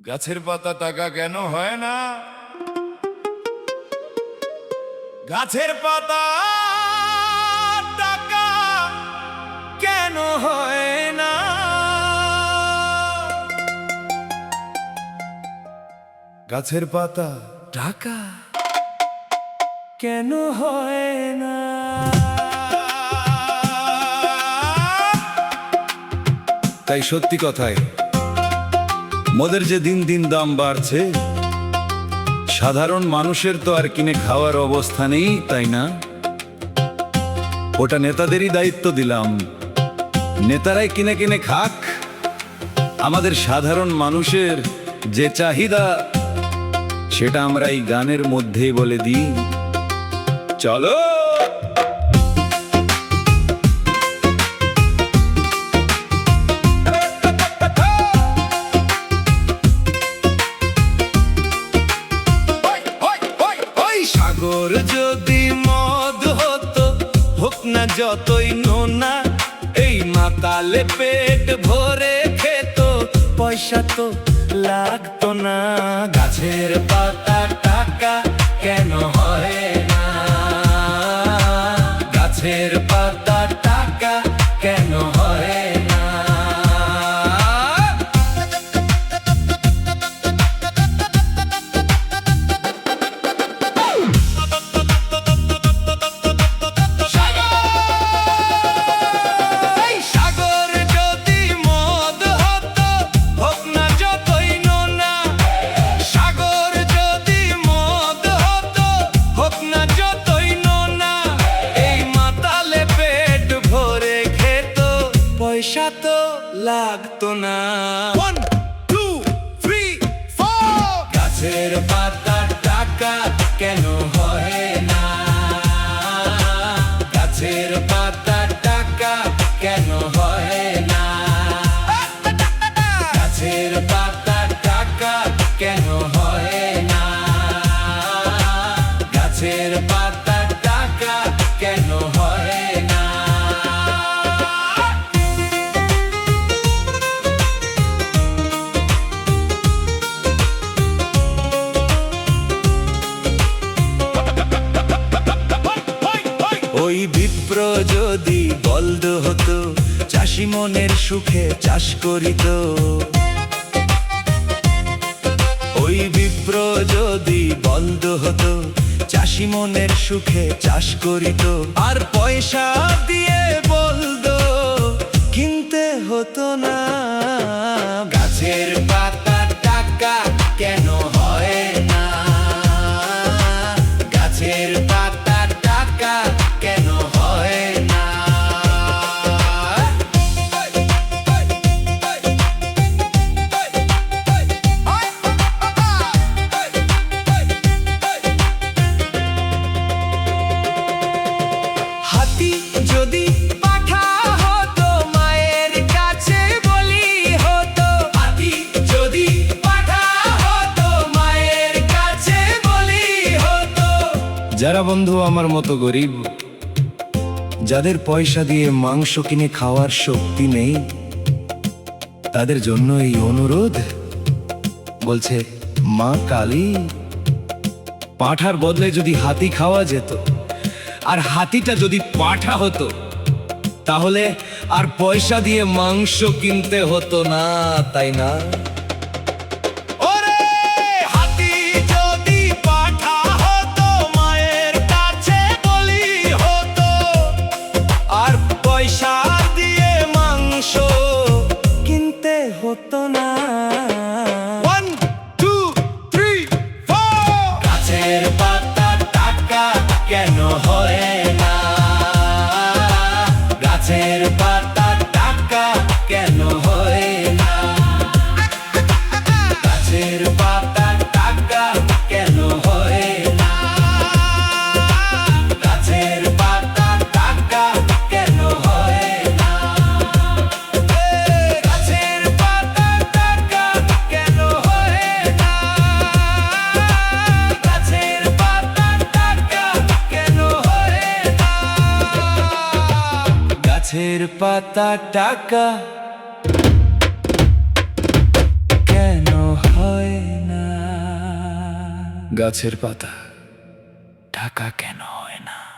গাছের পাতা টাকা কেন হয় না? গাছের পাতা টাকা কেন হয় না? গাছের পাতা টাকা কেন হয় না? তাই সত্যি কথাই মদের যে দিন দিন দাম বাড়ছে, সাধারণ মানুষের তো আর কিনে খাওয়ার অবস্থা নেই, তাই না? ওটা নেতাদেরই দায়িত্ব দিলাম, নেতারাই কিনে কিনে খাক। আমাদের সাধারণ মানুষের যে চাহিদা সেটা আমরা এই গানের মধ্যেই বলে দিই। চলো সাগর যদি মদ হতো, হোক না যতই নোনা, এই মাতালে পেট ভরে খেত, পয়সা তো লাগতো না। গাছের পাতা টাকা কেন হয় না? গাছের পাতা টাকা কেন হয় না? সাগর যদি মদ হতো, হোক না যতই নোনা, সাগর যদি মদ হতো, হোক না যতই নোনা, এই মাতালে পেট ভরে খেত, পয়সা তো লাগতো না। 1 2 3 4 গাছের পাতা টাকা কেন হয় না? গাছের পাতা টাকা কেন হয় না? গাছের পাতা টাকা কেন হয় না? গাছের পাতা টাকা কেন হয় না? ওই বিপ্র যদি বলদ হতো, চাষি মনের সুখে চাষ করিত। ওই বিপ্র যদি বলদ হতো, চাষি মনের সুখে চাষ করিত, আর পয়সা দিয়ে বলদ কিনতে হতো না। গাছের পাতা টাকা কেন হয় না? গাছের পাতা টাকা কেন হয় না? হাতি যদি পাঠা হতো, মায়ের কাছে বলি হতো। হাতি যদি পাঠা হতো, মায়ের কাছে বলি হতো। যারা বন্ধু আমার মতো গরিব, যাদের পয়সা দিয়ে মাংস কিনে খাওয়ার শক্তি নেই, তাদের জন্য এই অনুরোধ। বলছে মা কালী, পাঁঠার বদলে যদি হাতি খাওয়া যেত, আর হাতিটা যদি পাঁঠা হতো, তাহলে আর পয়সা দিয়ে মাংস কিনতে হতো না, তাই না? ওরে হাতি যদি পাঁঠা হতো, মায়ের কাছে বলি হতো, আর পয়সা দিয়ে মাংস কিনতে হতো না। 1 2 3 4 গাছের পাতা টাকা কেন হয় না? গাছের পাতা টাকা কেন হয় না? গাছের পাতা টাকা কেন হয় না? গাছের পাতা টাকা কেন হয় না? গাছের পাতা টাকা কেন হয় না? গাছের পাতা টাকা কেন হয় না? গাছের পাতা টাকা কেন হয় গাছের পাতা ঢাকা কেন হয় না?